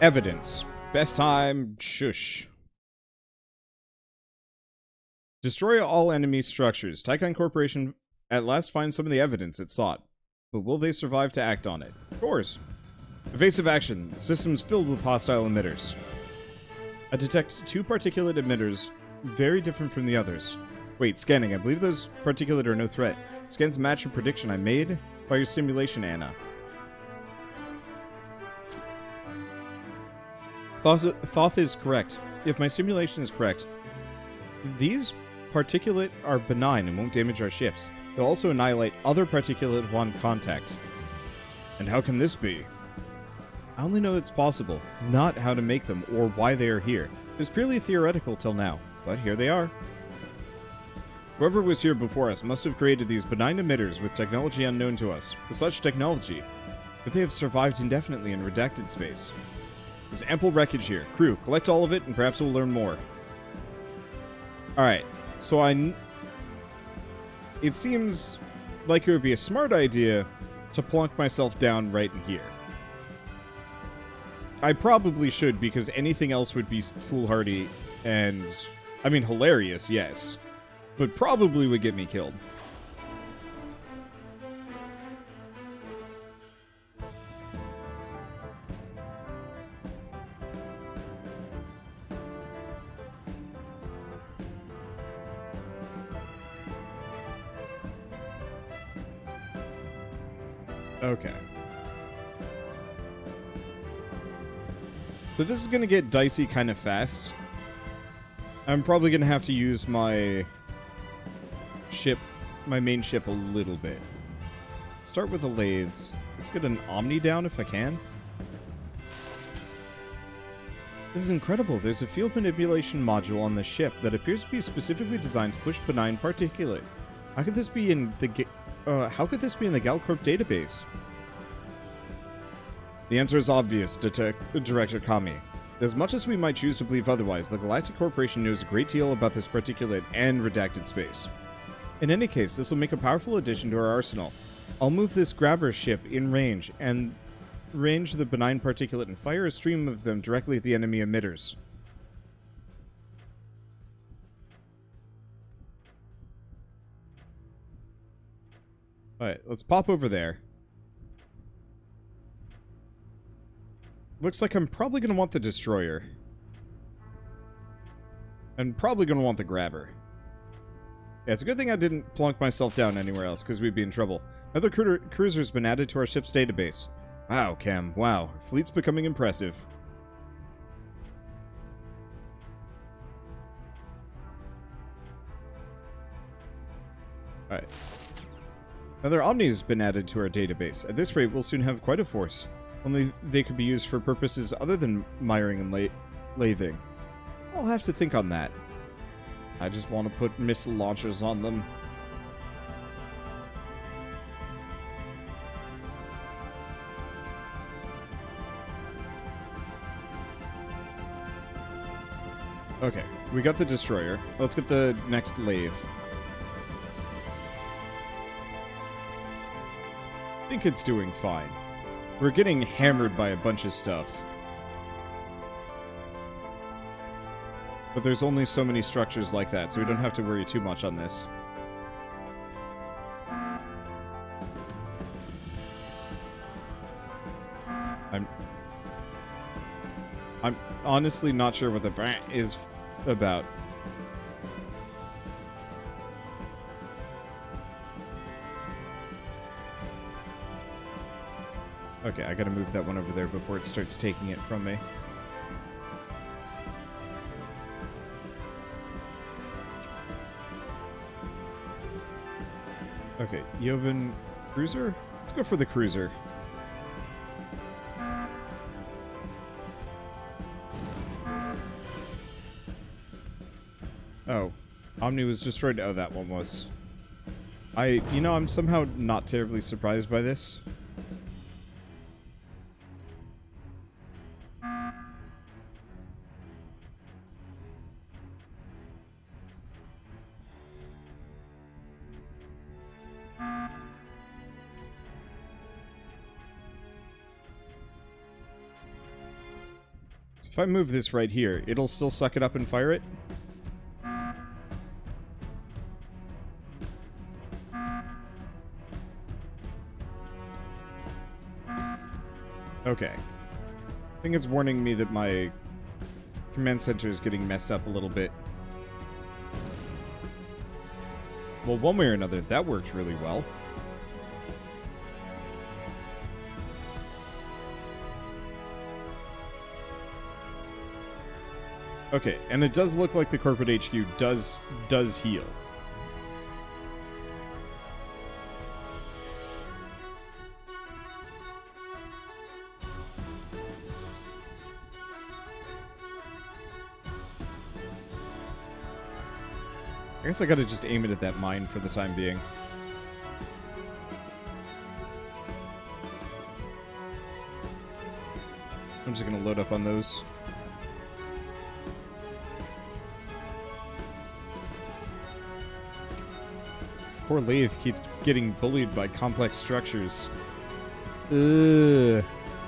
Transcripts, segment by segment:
Evidence. Best time, shush. Destroy all enemy structures. Ticon Corporation at last finds some of the evidence it sought. But will they survive to act on it? Of course. Evasive action. The system's filled with hostile emitters. I detect 2 particulate emitters, very different from the others. Wait, scanning. I believe those particulate are no threat. Scans match a prediction I made by your simulation, Anna. Thoth is correct. If my simulation is correct, these particulate are benign and won't damage our ships. They'll also annihilate other particulate upon contact. And how can this be? I only know it's possible, not how to make them or why they are here. It was purely theoretical till now, but here they are. Whoever was here before us must have created these benign emitters with technology unknown to us. With such technology, could they have survived indefinitely in redacted space? There's ample wreckage here. Crew, collect all of it and perhaps we'll learn more. Alright, so it seems like it would be a smart idea to plunk myself down right in here. I probably should, because anything else would be foolhardy and, I mean, hilarious, yes, but probably would get me killed. Okay. So this is going to get dicey kind of fast. I'm probably going to have to use my ship, my main ship a little bit. Start with the lathes. Let's get an Omni down if I can. This is incredible. There's a field manipulation module on the ship that appears to be specifically designed to push benign particulate. How could this be in the Galcorp database? The answer is obvious, Director Kami. As much as we might choose to believe otherwise, the Galactic Corporation knows a great deal about this particulate and redacted space. In any case, this will make a powerful addition to our arsenal. I'll move this grabber ship in range, and range the benign particulate and fire a stream of them directly at the enemy emitters. Alright, let's pop over there. Looks like I'm probably going to want the destroyer. And probably going to want the grabber. Yeah, it's a good thing I didn't plunk myself down anywhere else, because we'd be in trouble. Another cruiser's been added to our ship's database. Wow, Cam, wow. Fleet's becoming impressive. Alright. Another Omni's been added to our database. At this rate, we'll soon have quite a force. Only they could be used for purposes other than miring and lathing. I'll have to think on that. I just want to put missile launchers on them. Okay, we got the destroyer. Let's get the next lathe. I think it's doing fine. We're getting hammered by a bunch of stuff. But there's only so many structures like that, so we don't have to worry too much on this. I'm honestly not sure what the brand is about. Okay, I gotta move that one over there before it starts taking it from me. Okay, Jovan cruiser? Let's go for the cruiser. Oh, Omni was destroyed. Oh, that one was. I'm somehow not terribly surprised by this. If I move this right here, it'll still suck it up and fire it? Okay. I think it's warning me that my command center is getting messed up a little bit. Well, one way or another, that worked really well. Okay, and it does look like the corporate HQ does heal. I guess I gotta just aim it at that mine for the time being. I'm just gonna load up on those. Poor Lathe keeps getting bullied by complex structures. Ugh.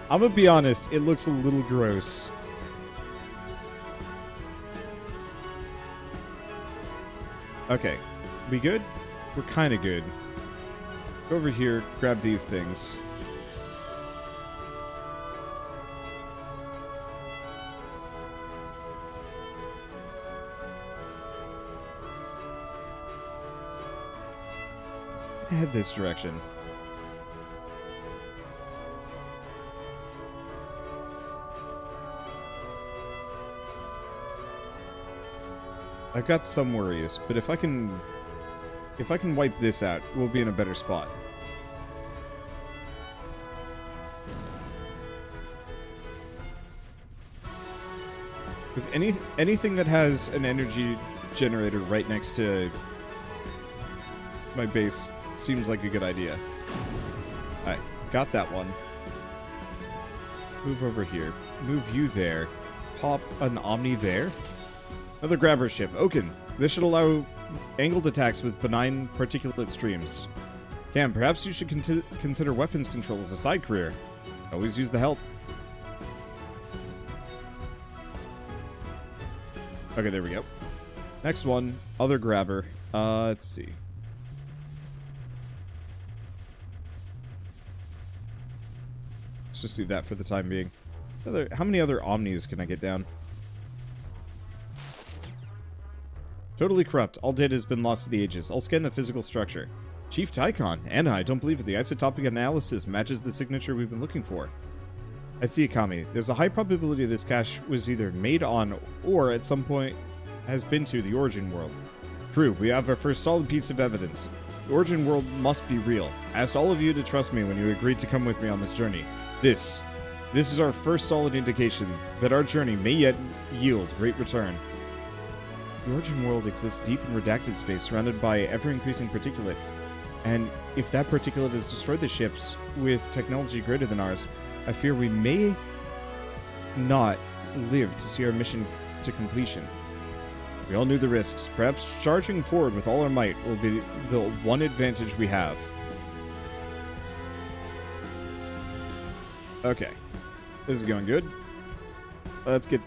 I'm gonna be honest, it looks a little gross. Okay, we good? We're kind of good. Go over here, grab these things. Head this direction. I've got some worries, but if I can wipe this out, we'll be in a better spot. Because anything that has an energy generator right next to my base seems like a good idea. Alright, got that one. Move over here. Move you there. Pop an Omni there. Another grabber ship. Oaken. This should allow angled attacks with benign particulate streams. Cam, perhaps you should consider weapons control as a side career. Always use the help. Okay, there we go. Next one. Other grabber. Let's see. Let's just do that for the time being. How many other Omnis can I get down? Totally corrupt. All data has been lost to the ages. I'll scan the physical structure. Chief Ticon. Anna, I don't believe it. The isotopic analysis matches the signature we've been looking for. I see, Akami. There's a high probability this cache was either made on or at some point has been to the origin world. True, we have our first solid piece of evidence. The origin world must be real. I asked all of you to trust me when you agreed to come with me on this journey. This is our first solid indication that our journey may yet yield great return. The origin world exists deep in redacted space, surrounded by ever-increasing particulate. And if that particulate has destroyed the ships with technology greater than ours, I fear we may not live to see our mission to completion. We all knew the risks. Perhaps charging forward with all our might will be the one advantage we have. Okay. This is going good. Let's get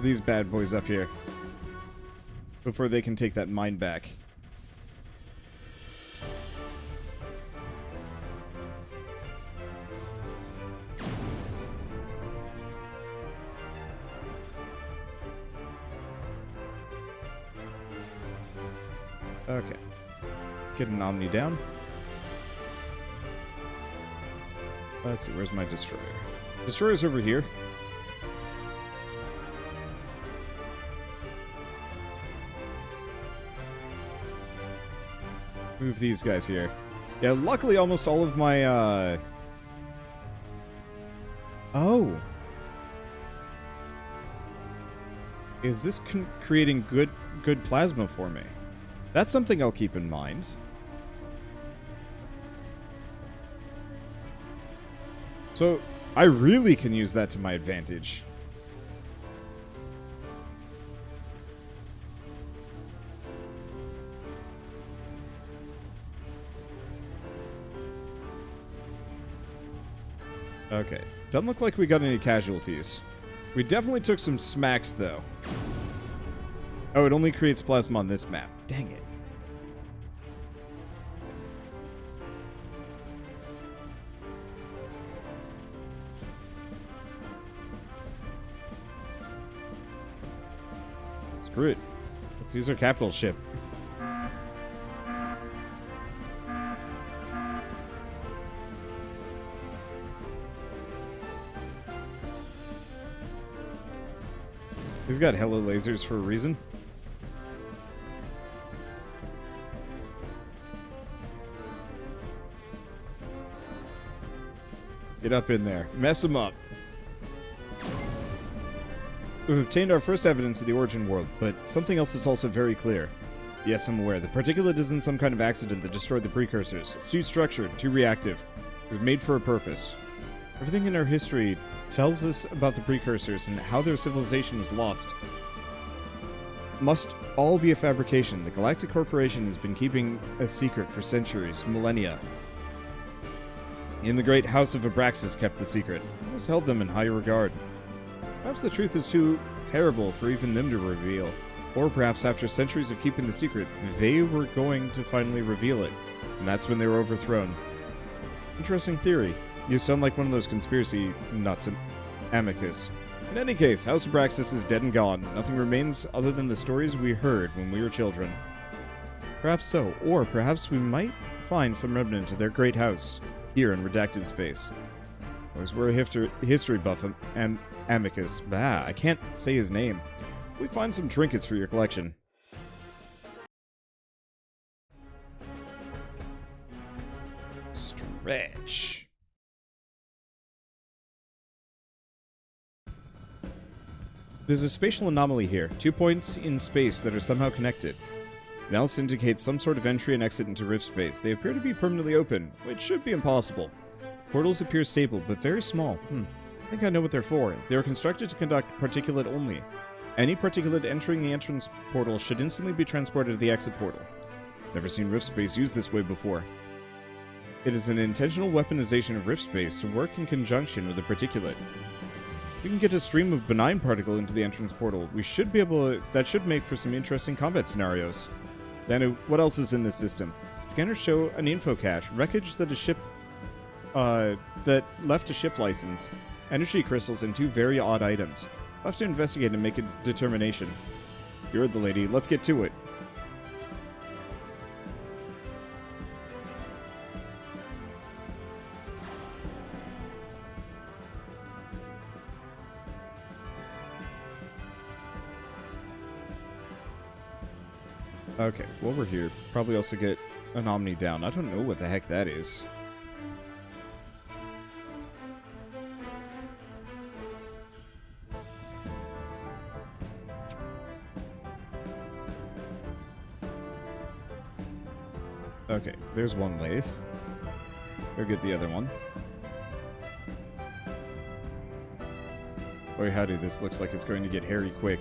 these bad boys up here before they can take that mine back. Okay. Get an Omni down. Let's see, where's my destroyer? Destroyer's over here. Move these guys here. Yeah, luckily almost all of my, Oh. Is this creating good plasma for me? That's something I'll keep in mind. So, I really can use that to my advantage. Okay. Doesn't look like we got any casualties. We definitely took some smacks, though. Oh, it only creates plasma on this map. Dang it. Screw it. Let's use our capital ship. He's got hella lasers for a reason. Get up in there. Mess him up. We've obtained our first evidence of the origin world, but something else is also very clear. Yes, I'm aware. The particulate isn't some kind of accident that destroyed the precursors. It's too structured, too reactive. It was made for a purpose. Everything in our history tells us about the precursors and how their civilization was lost. Must all be a fabrication. The Galactic Corporation has been keeping a secret for centuries, millennia. In the great House of Abraxas kept the secret. It has held them in high regard. Perhaps the truth is too terrible for even them to reveal. Or perhaps after centuries of keeping the secret, they were going to finally reveal it. And that's when they were overthrown. Interesting theory. You sound like one of those conspiracy nuts, Amicus. In any case, House Abraxas is dead and gone. Nothing remains other than the stories we heard when we were children. Perhaps so, or perhaps we might find some remnant of their great house here in Redacted Space. Always were a history buff, and Amicus. Bah, I can't say his name. We find some trinkets for your collection. Stretch. There's a spatial anomaly here, 2 points in space that are somehow connected. Analysis indicates some sort of entry and exit into rift space. They appear to be permanently open, which should be impossible. Portals appear stable, but very small. I think I know what they're for. They are constructed to conduct particulate only. Any particulate entering the entrance portal should instantly be transported to the exit portal. Never seen rift space used this way before. It is an intentional weaponization of rift space to work in conjunction with the particulate. We can get a stream of benign particle into the entrance portal. We should be able to... That should make for some interesting combat scenarios. Danu, what else is in this system? Scanners show an info cache, wreckage that a ship... that left a ship license, energy crystals, and 2 very odd items. I'll have to investigate and make a determination. You heard the lady. Let's get to it. Okay, while we're here, probably also get an Omni down. I don't know what the heck that is. Okay, there's one lathe. Go get the other one. Boy, howdy, this looks like it's going to get hairy quick.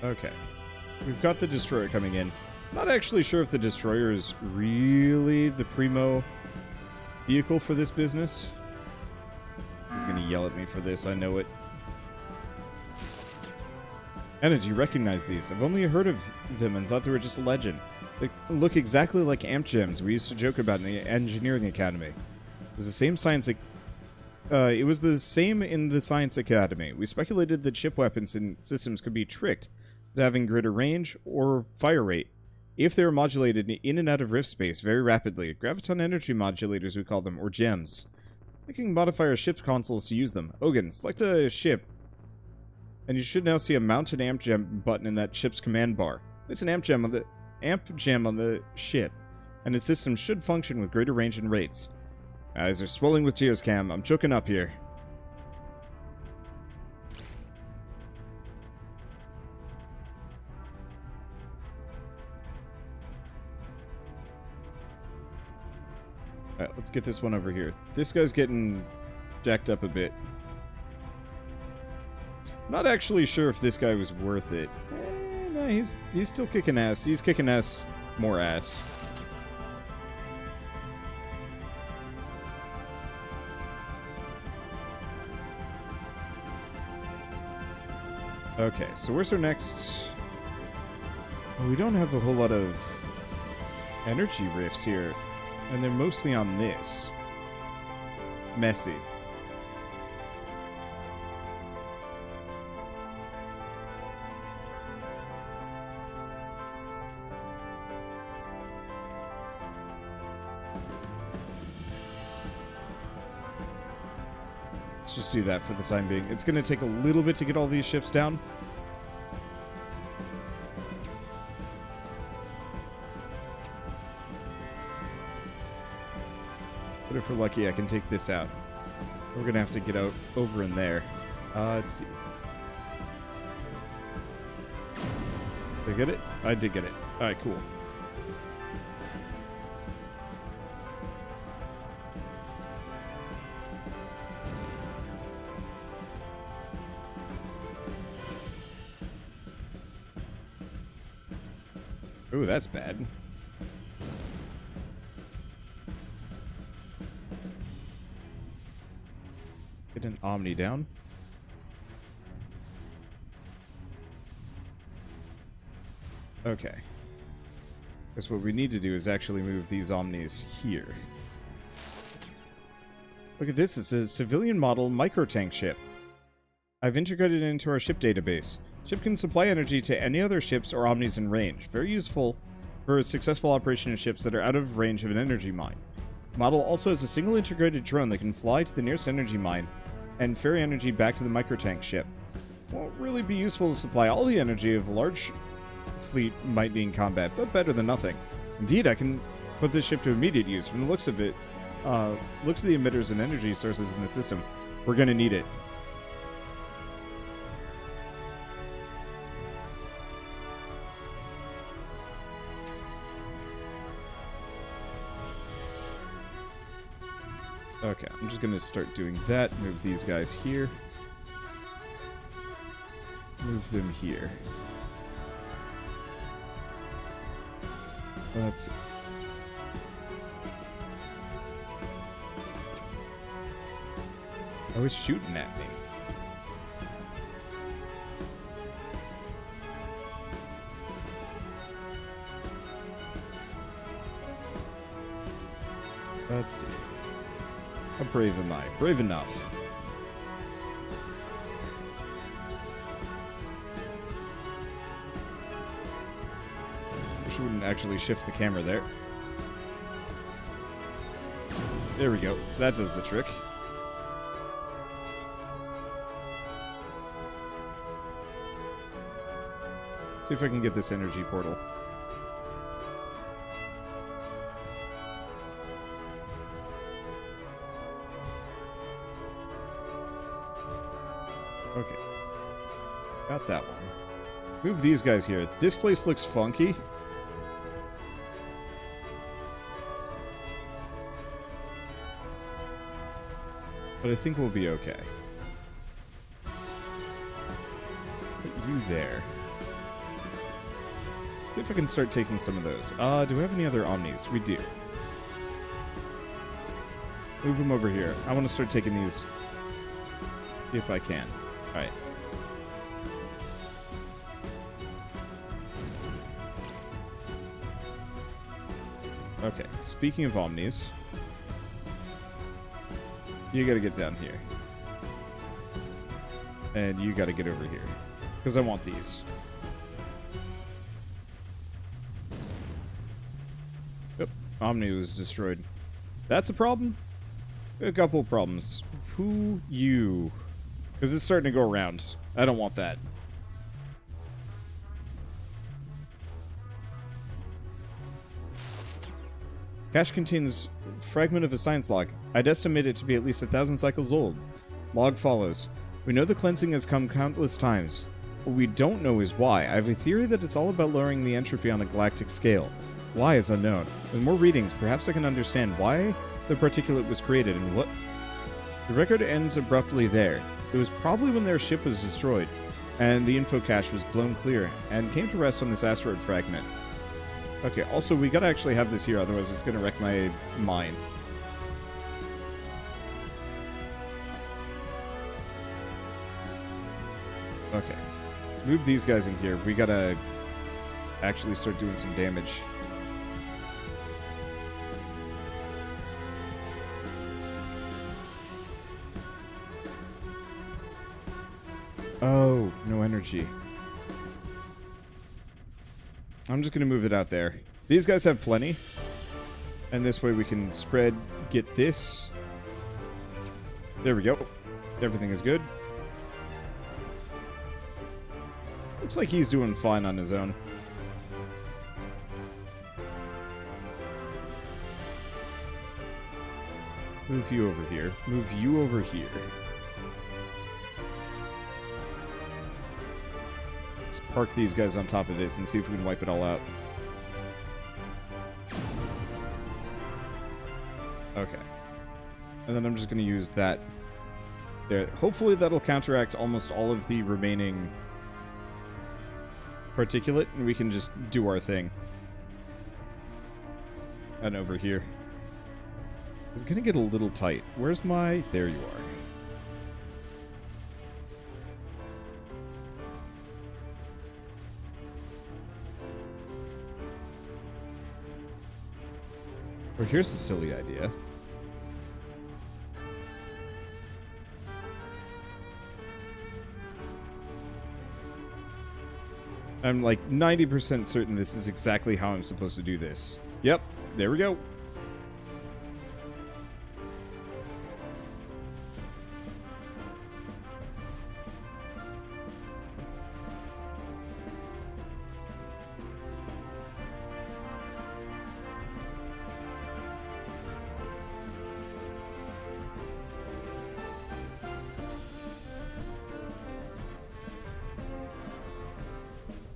Okay. We've got the destroyer coming in. Not actually sure if the destroyer is really the primo vehicle for this business. He's gonna yell at me for this, I know it. Anna, do you recognize these? I've only heard of them and thought they were just a legend. They look exactly like amp gems we used to joke about in the engineering academy. It was the same science... it was the same in the science academy. We speculated that ship weapons and systems could be tricked to having greater range or fire rate if they were modulated in and out of rift space very rapidly. Graviton energy modulators, we call them, or gems. We can modify our ship's consoles to use them. Ogan, select a ship, and you should now see a mounted amp gem button in that ship's command bar. Place an amp gem on the ship, and its system should function with greater range and rates. Eyes are swelling with geoscam. I'm choking up here. Let's get this one over here. This guy's getting jacked up a bit. Not actually sure if this guy was worth it. No, he's still kicking ass. He's kicking ass, more ass. Okay, so where's our next... Well, we don't have a whole lot of energy rifts here, and they're mostly on this. Messy. Let's just do that for the time being. It's going to take a little bit to get all these ships down. But if we're lucky, I can take this out. We're going to have to get out over in there. Let's see. Did I get it? I did get it. Alright, cool. Ooh, that's bad. Get an Omni down. Okay. Guess what we need to do is actually move these Omnis here. Look at this. It's a civilian model micro-tank ship. I've integrated it into our ship database. Ship can supply energy to any other ships or Omnis in range. Very useful for a successful operation of ships that are out of range of an energy mine. The model also has a single integrated drone that can fly to the nearest energy mine and ferry energy back to the microtank ship. Won't really be useful to supply all the energy of a large fleet might be in combat, but better than nothing. Indeed, I can put this ship to immediate use. From the looks of it, looks at the emitters and energy sources in the system. We're gonna need it. Okay, I'm just gonna start doing that. Move these guys here. Move them here. Let's see. Oh, it's shooting at me. Let's see. How brave am I? Brave enough. Wish I wouldn't actually shift the camera there. There we go. That does the trick. See if I can get this energy portal. Okay. Got that one. Move these guys here. This place looks funky. But I think we'll be okay. Put you there. See if I can start taking some of those. Do we have any other Omnis? We do. Move them over here. I want to start taking these if I can. Alright. Okay, speaking of Omnis, you gotta get down here. And you gotta get over here. Because I want these. Yep, Omni was destroyed. That's a problem? A couple of problems. Who you? Because it's starting to go around. I don't want that. Cache contains fragment of a science log. I'd estimate it to be at least 1,000 cycles old. Log follows. We know the cleansing has come countless times. What we don't know is why. I have a theory that it's all about lowering the entropy on a galactic scale. Why is unknown. With more readings, perhaps I can understand why the particulate was created, and what? The record ends abruptly there. It was probably when their ship was destroyed, and the info cache was blown clear, and came to rest on this asteroid fragment. Okay, also, we gotta actually have this here, otherwise it's gonna wreck my mind. Okay. Move these guys in here. We gotta actually start doing some damage. Oh, no energy. I'm just gonna move it out there. These guys have plenty. And this way we can spread, get this. There we go. Everything is good. Looks like he's doing fine on his own. Move you over here. Move you over here. Let's park these guys on top of this and see if we can wipe it all out. Okay. And then I'm just going to use that there. Hopefully that'll counteract almost all of the remaining particulate, and we can just do our thing. And over here. It's gonna get a little tight. Where's my... There you are. Or here's a silly idea. I'm like 90% certain this is exactly how I'm supposed to do this. Yep, there we go.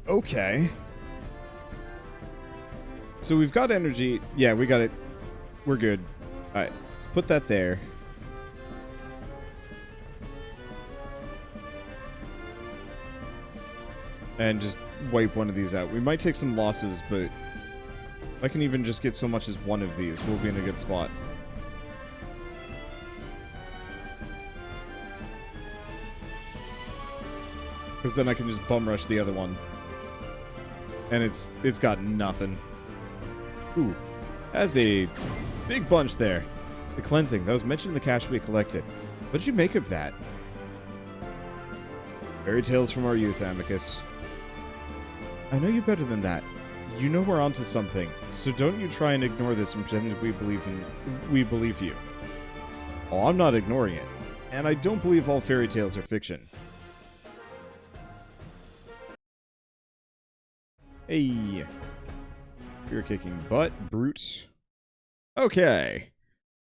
Okay. So we've got energy. Yeah, we got it. We're good. Alright, let's put that there. And just wipe one of these out. We might take some losses, but if I can even just get so much as one of these, we'll be in a good spot. Because then I can just bum rush the other one. And it's got nothing. Ooh. That's a big bunch there. The cleansing. That was mentioned in the cache we collected. What did you make of that? Fairy tales from our youth, Amicus. I know you better than that. You know we're onto something. So don't you try and ignore this and pretend that we believe you. Oh, I'm not ignoring it. And I don't believe all fairy tales are fiction. Hey. You're kicking butt, Brute. Okay.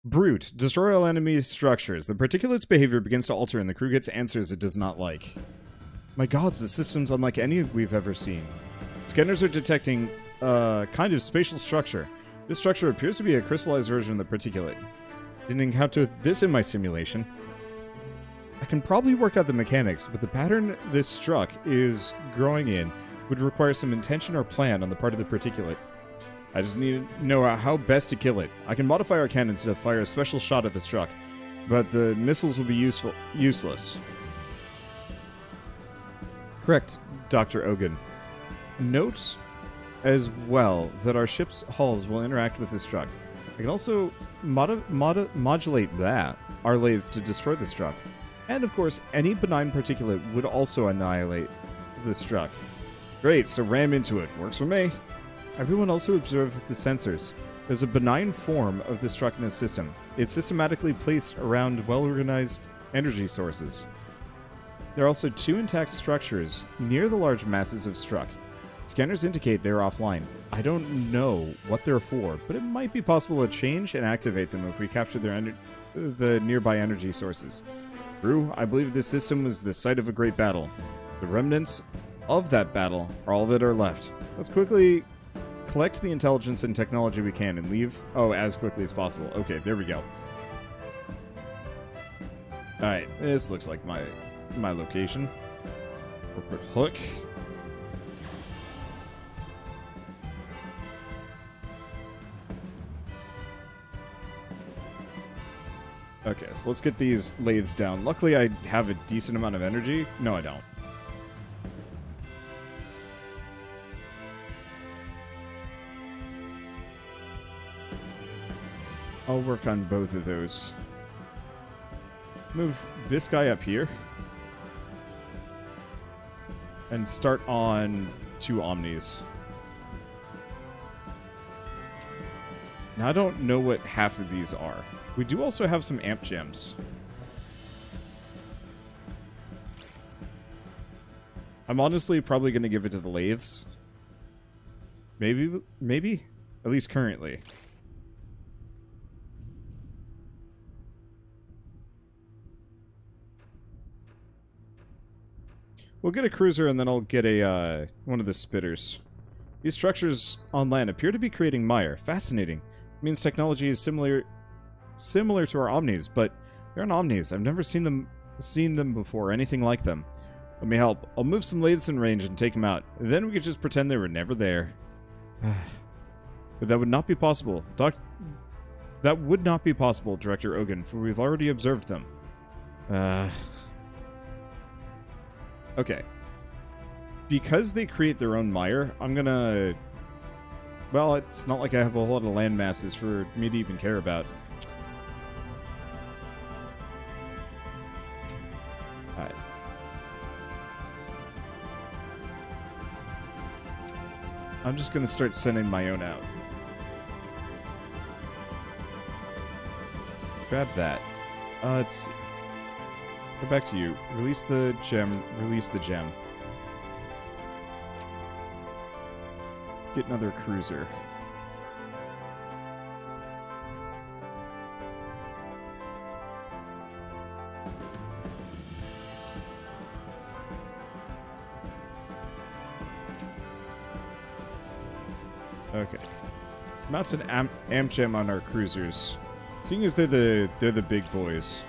Brute. Destroy all enemy structures. The particulate's behavior begins to alter and the crew gets answers it does not like. My gods, the system's unlike any we've ever seen. Scanners are detecting a kind of spatial structure. This structure appears to be a crystallized version of the particulate. Didn't encounter this in my simulation. I can probably work out the mechanics, but the pattern this struck is growing in would require some intention or plan on the part of the particulate. I just need to know how best to kill it. I can modify our cannons to fire a special shot at the struck, but the missiles will be useless. Correct, Dr. Ogun. Note as well that our ship's hulls will interact with the struck. I can also modulate our lathes to destroy the struck. And of course, any benign particulate would also annihilate the struck. Great, so ram into it. Works for me. Everyone also observe the sensors. There's a benign form of the struck in the system. It's systematically placed around well-organized energy sources. There are also 2 intact structures near the large masses of struck. Scanners indicate they're offline. I don't know what they're for, but it might be possible to change and activate them if we capture the nearby energy sources. Drew, I believe this system was the site of a great battle. The remnants of that battle are all that are left. Let's quickly collect the intelligence and technology we can and leave, as quickly as possible. Okay, there we go. Alright, this looks like my location. Corporate hook. Okay, so let's get these lathes down. Luckily, I have a decent amount of energy. No, I don't. I'll work on both of those. Move this guy up here. And start on 2 Omnis. Now, I don't know what half of these are. We do also have some amp gems. I'm honestly probably going to give it to the lathes. Maybe? At least currently. We'll get a cruiser and then I'll get a one of the spitters. These structures on land appear to be creating mire. Fascinating. It means technology is similar to our Omnis, but they're not Omnis. I've never seen them before, or anything like them. Let me help. I'll move some lathes in range and take them out. Then we could just pretend they were never there. But that would not be possible. That would not be possible, Director Ogun, for we've already observed them. Okay. Because they create their own mire, I'm gonna... Well, it's not like I have a whole lot of land masses for me to even care about. Alright. I'm just gonna start sending my own out. Grab that. Let's see. Go back to you. Release the gem. Release the gem. Get another cruiser. Okay. Mounts an amp gem on our cruisers. Seeing as they're the big boys.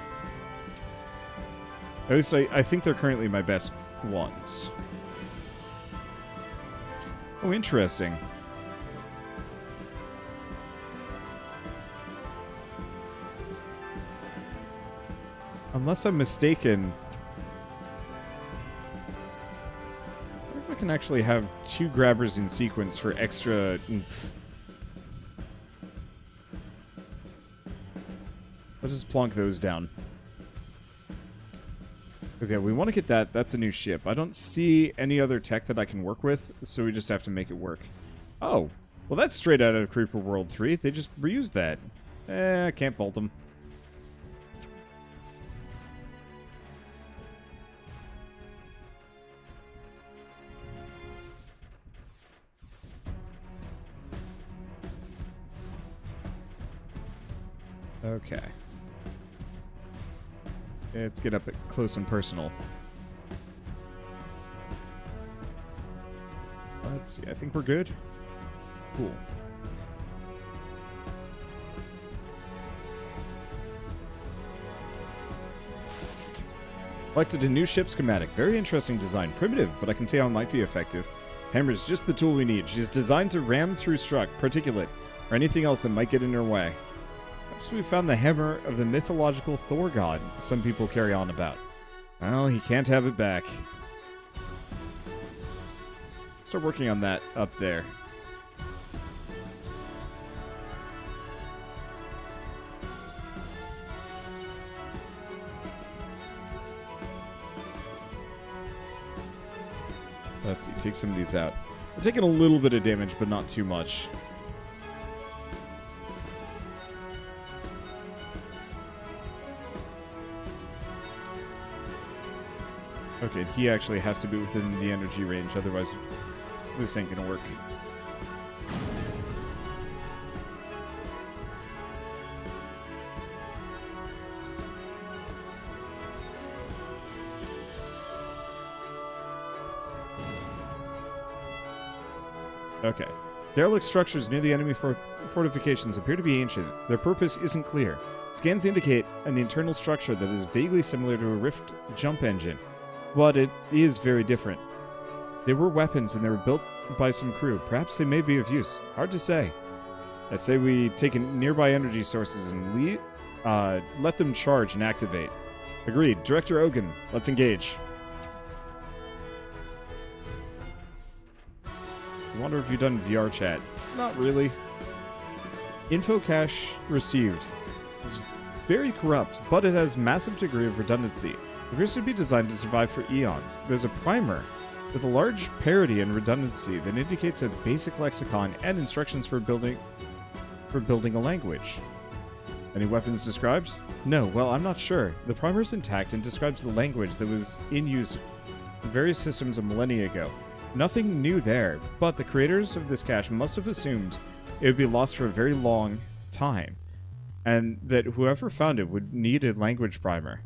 At least I think they're currently my best ones. Oh, interesting. Unless I'm mistaken... I wonder if I can actually have 2 grabbers in sequence for extra oomph. I'll just plonk those down. Because, yeah, we want to get that. That's a new ship. I don't see any other tech that I can work with, so we just have to make it work. Oh. Well, that's straight out of Creeper World 3. They just reused that. I can't fault them. Okay. Let's get up close and personal. Let's see. I think we're good. Cool. Selected a new ship schematic. Very interesting design. Primitive, but I can see how it might be effective. Hammer is just the tool we need. She's designed to ram through particulate, or anything else that might get in her way. Perhaps we found the hammer of the mythological Thor god some people carry on about. Well, he can't have it back. Start working on that up there. Let's see, take some of these out. We're taking a little bit of damage, but not too much. Okay, he actually has to be within the energy range, otherwise this ain't gonna work. Okay. Derelict structures near the enemy fortifications appear to be ancient. Their purpose isn't clear. Scans indicate an internal structure that is vaguely similar to a rift jump engine, but it is very different. They were weapons and they were built by some crew. Perhaps they may be of use. Hard to say. I say we take in nearby energy sources and let them charge and activate. Agreed. Director Ogun, let's engage. I wonder if you've done VR chat. Not really. Info cache received. It's very corrupt, but it has massive degree of redundancy. It appears to be designed to survive for eons. There's a primer with a large parity and redundancy that indicates a basic lexicon and instructions for building a language. Any weapons described? No, well, I'm not sure. The primer is intact and describes the language that was in use in various systems a millennia ago. Nothing new there, but the creators of this cache must have assumed it would be lost for a very long time, and that whoever found it would need a language primer.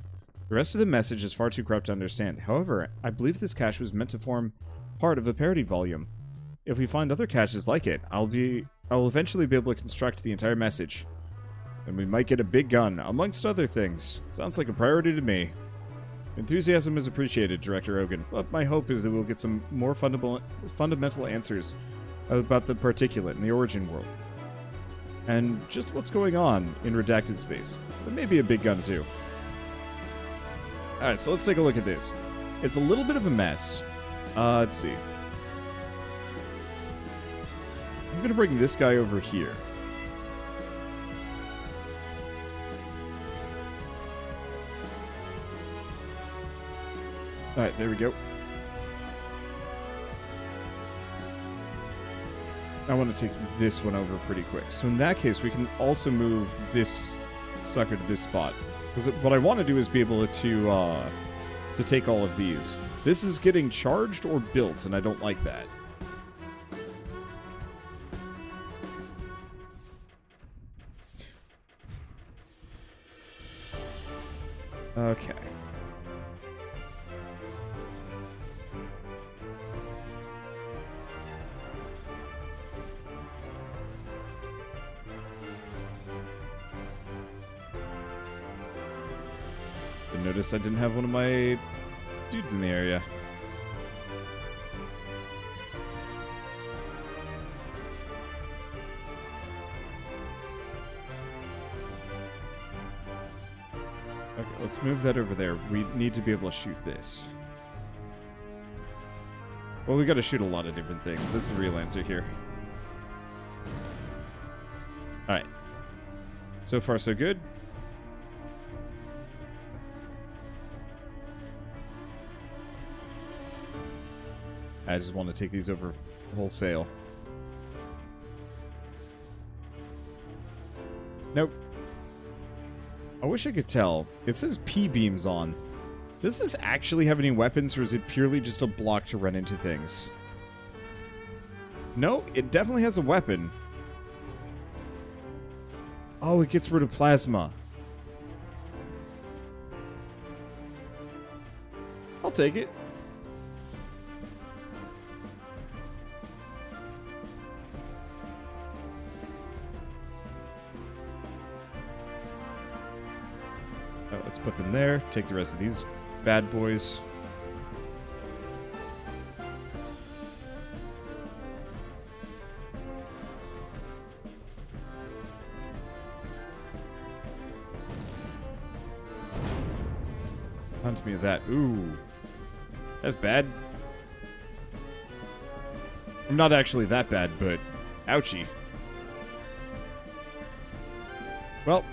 The rest of the message is far too corrupt to understand. However, I believe this cache was meant to form part of a parody volume. If we find other caches like it, I'll eventually be able to construct the entire message. And we might get a big gun, amongst other things. Sounds like a priority to me. Enthusiasm is appreciated, Director Ogun, but my hope is that we'll get some more fundamental answers about the Particulate in the Origin world. And just what's going on in Redacted Space. But maybe a big gun, too. Alright, so let's take a look at this. It's a little bit of a mess. Let's see. I'm going to bring this guy over here. Alright, there we go. I want to take this one over pretty quick. So in that case, we can also move this sucker to this spot. Because what I want to do is be able to take all of these. This is getting charged or built, and I don't like that. Okay. Notice I didn't have one of my dudes in the area. Okay, let's move that over there. We need to be able to shoot this. Well, we gotta shoot a lot of different things. That's the real answer here. Alright. So far, so good. I just want to take these over wholesale. Nope. I wish I could tell. It says P-beams on. Does this actually have any weapons, or is it purely just a block to run into things? No, it definitely has a weapon. Oh, it gets rid of plasma. I'll take it. Let's put them there. Take the rest of these bad boys. Hunt me of that. Ooh. That's bad. I'm not actually that bad, but ouchie. Well.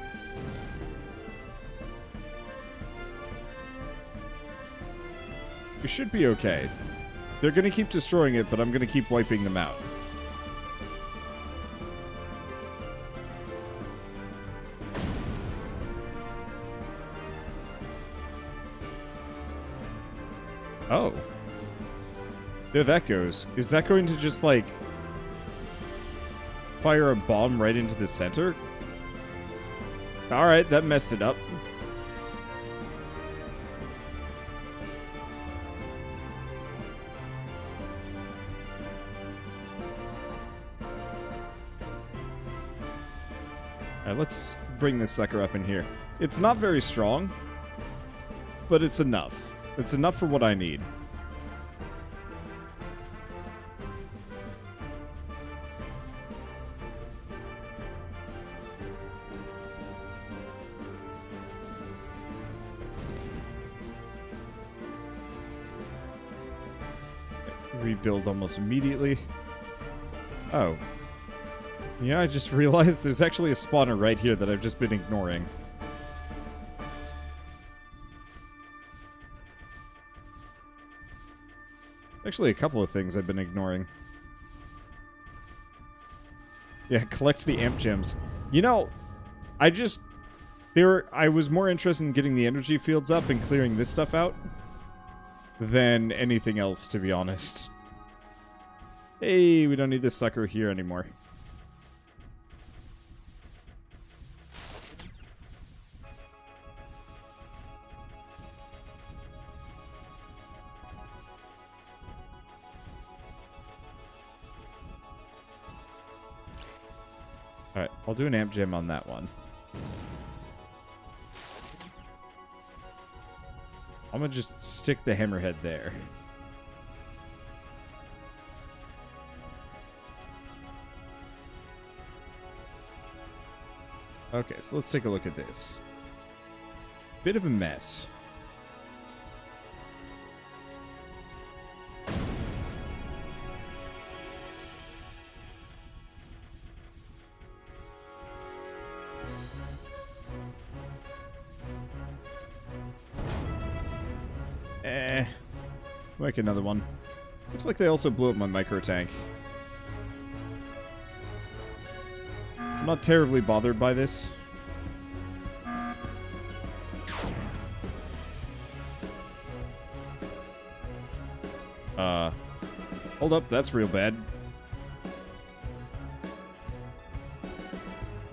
We should be okay. They're going to keep destroying it, but I'm going to keep wiping them out. Oh. There that goes. Is that going to just, like, fire a bomb right into the center? Alright, that messed it up. Alright, let's bring this sucker up in here. It's not very strong, but it's enough. It's enough for what I need. Rebuild almost immediately. Oh. Yeah, I just realized there's actually a spawner right here that I've just been ignoring. Actually, a couple of things I've been ignoring. Yeah, collect the amp gems. You know, I was more interested in getting the energy fields up and clearing this stuff out than anything else, to be honest. Hey, we don't need this sucker here anymore. Alright, I'll do an amp gem on that one. I'm gonna just stick the hammerhead there. Okay, so let's take a look at this. Bit of a mess. Make another one. Looks like they also blew up my micro tank. I'm not terribly bothered by this. Hold up, that's real bad.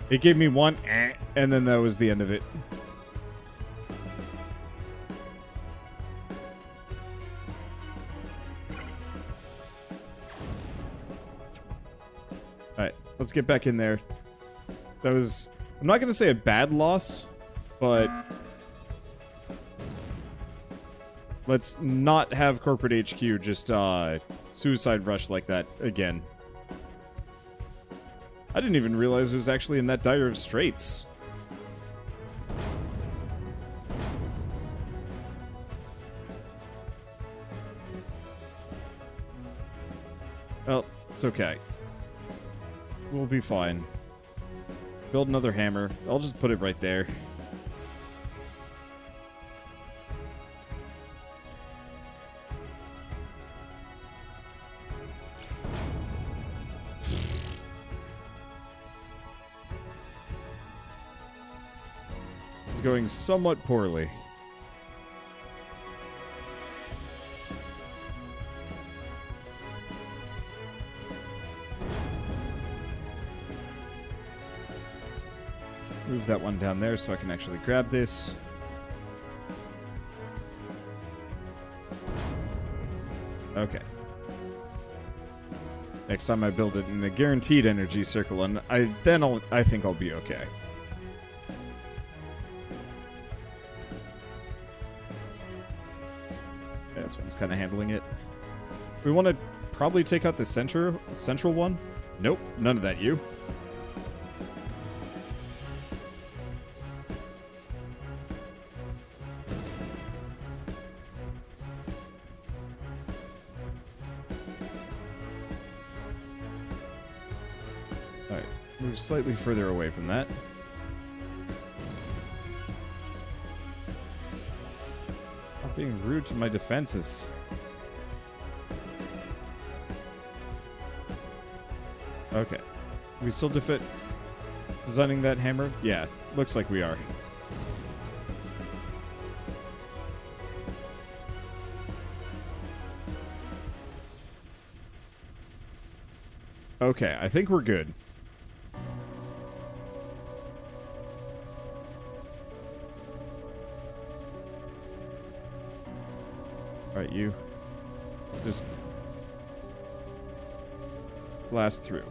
It gave me one, and then that was the end of it. Alright, let's get back in there. That was, I'm not going to say a bad loss, but let's not have corporate HQ just suicide rush like that again. I didn't even realize it was actually in that dire of straits. Well, it's okay. We'll be fine. Build another hammer. I'll just put it right there. It's going somewhat poorly. Move that one down there so I can actually grab this. Okay. Next time I build it in a guaranteed energy circle, and I think I'll be okay. Yeah, this one's kind of handling it. We want to probably take out the central one. Nope, none of that, you. Move slightly further away from that. Not being rude to my defenses. Okay. We still designing that hammer? Yeah, looks like we are. Okay, I think we're good. Alright, you. Just blast through.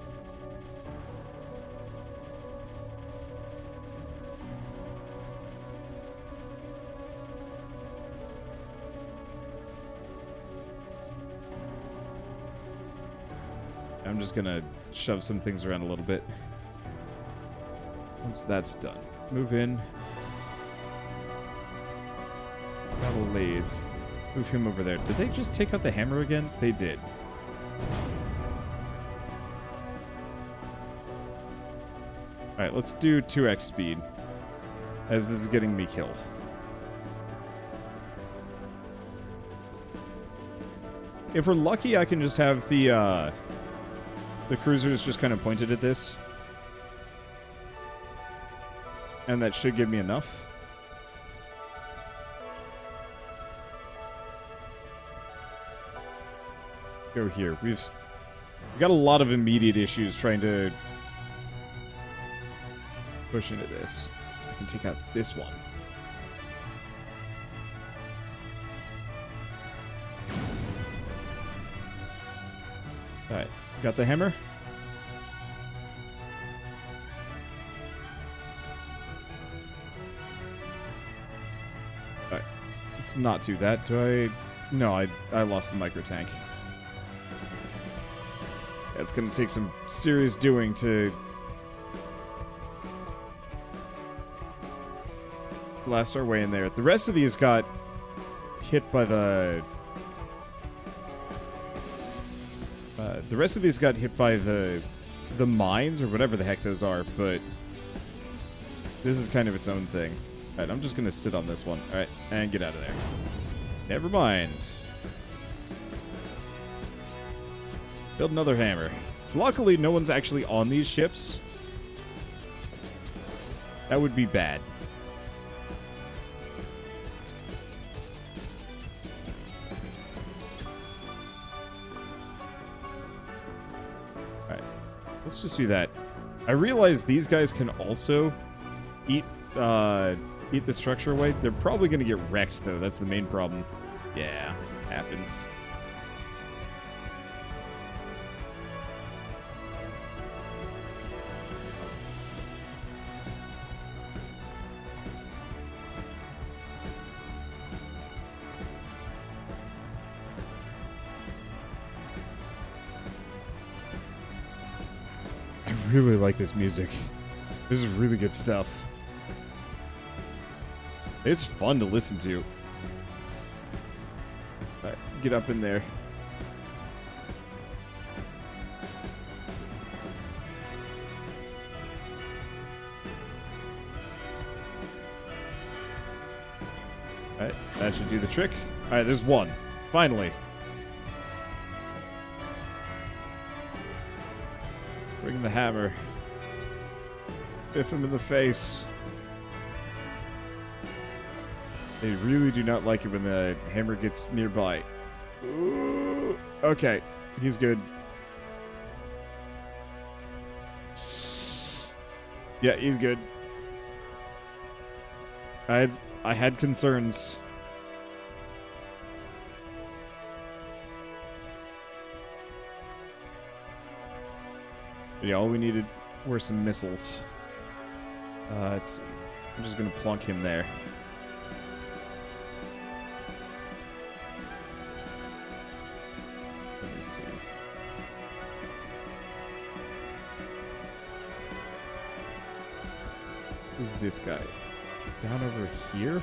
I'm just gonna shove some things around a little bit. Once that's done, move in. Got a lathe. Move him over there. Did they just take out the hammer again? They did. Alright, let's do 2x speed, as this is getting me killed. If we're lucky, I can just have the cruisers just kind of pointed at this. And that should give me enough. Go here. We've got a lot of immediate issues trying to push into this. I can take out this one. Alright, got the hammer? Alright, let's not do that. Do I... No, I lost the micro tank. It's gonna take some serious doing to blast our way in there. The rest of these got hit by the... the rest of these got hit by the mines, or whatever the heck those are, but this is kind of its own thing. Alright, I'm just gonna sit on this one. Alright, and get out of there. Never mind. Build another hammer. Luckily, no one's actually on these ships. That would be bad. Alright. Let's just do that. I realize these guys can also eat the structure away. They're probably going to get wrecked, though. That's the main problem. Yeah, happens. I really like this music. This is really good stuff. It's fun to listen to. Alright, get up in there. Alright, that should do the trick. Alright, there's one. Finally. Bring the hammer. Biff him in the face. They really do not like it when the hammer gets nearby. Ooh, okay, he's good. Yeah, he's good. I had concerns. But yeah, all we needed were some missiles. I'm just gonna plunk him there. Let me see. Move this guy down over here.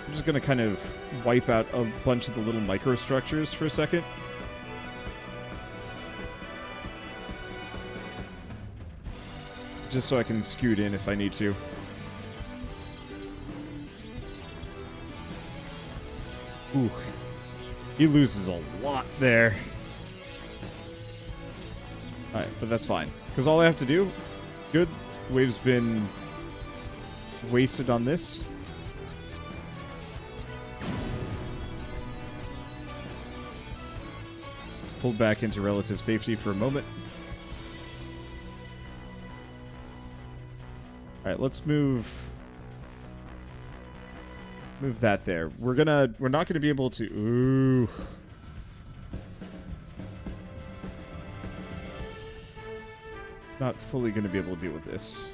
I'm just gonna kind of wipe out a bunch of the little microstructures for a second. Just so I can scoot in if I need to. Ooh. He loses a lot there. Alright, but that's fine. Because all I have to do... Good. Wave's been wasted on this. Pulled back into relative safety for a moment. Alright, let's move that there. We're not gonna be able to... Ooh. Not fully gonna be able to deal with this.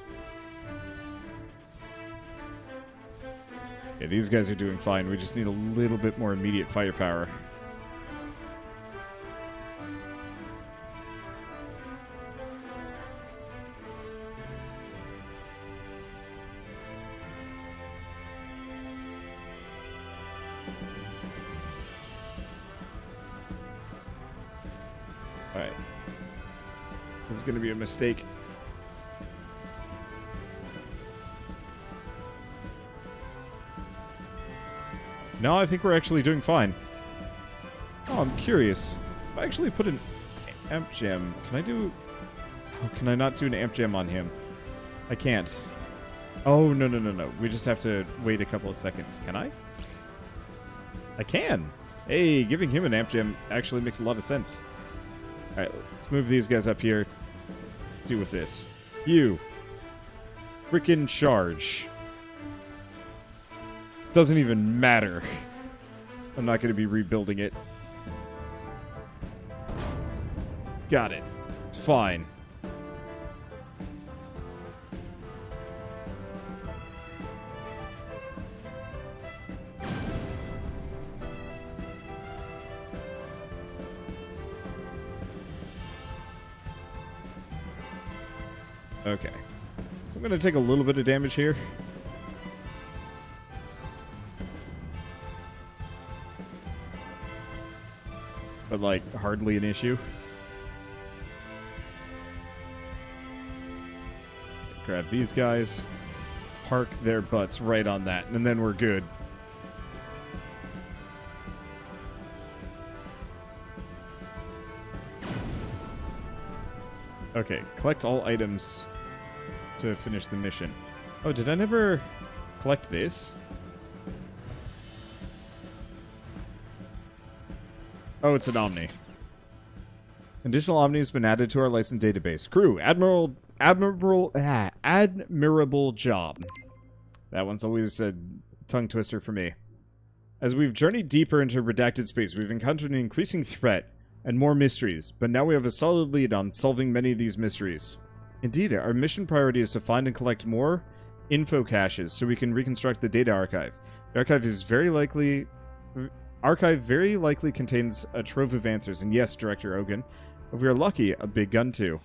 Yeah, these guys are doing fine. We just need a little bit more immediate firepower. This is going to be a mistake. No, I think we're actually doing fine. Oh, I'm curious. If I actually put an amp gem, can I do... Oh, can I not do an amp gem on him? I can't. Oh, no. We just have to wait a couple of seconds. Can I? I can! Hey, giving him an amp gem actually makes a lot of sense. Alright, let's move these guys up here. Let's deal with this. You. Frickin' charge. Doesn't even matter. I'm not going to be rebuilding it. Got it. It's fine. Okay. So I'm going to take a little bit of damage here. But, like, hardly an issue. Grab these guys. Park their butts right on that, and then we're good. Okay, collect all items to finish the mission. Oh, did I never collect this? Oh, it's an Omni. Additional Omni has been added to our license database. Crew, admirable job. That one's always a tongue twister for me. As we've journeyed deeper into Redacted Space, we've encountered an increasing threat and more mysteries, but now we have a solid lead on solving many of these mysteries. Indeed, our mission priority is to find and collect more info caches so we can reconstruct the data archive. The archive very likely contains a trove of answers, and yes, Director Ogun, if we are lucky, a big gun too.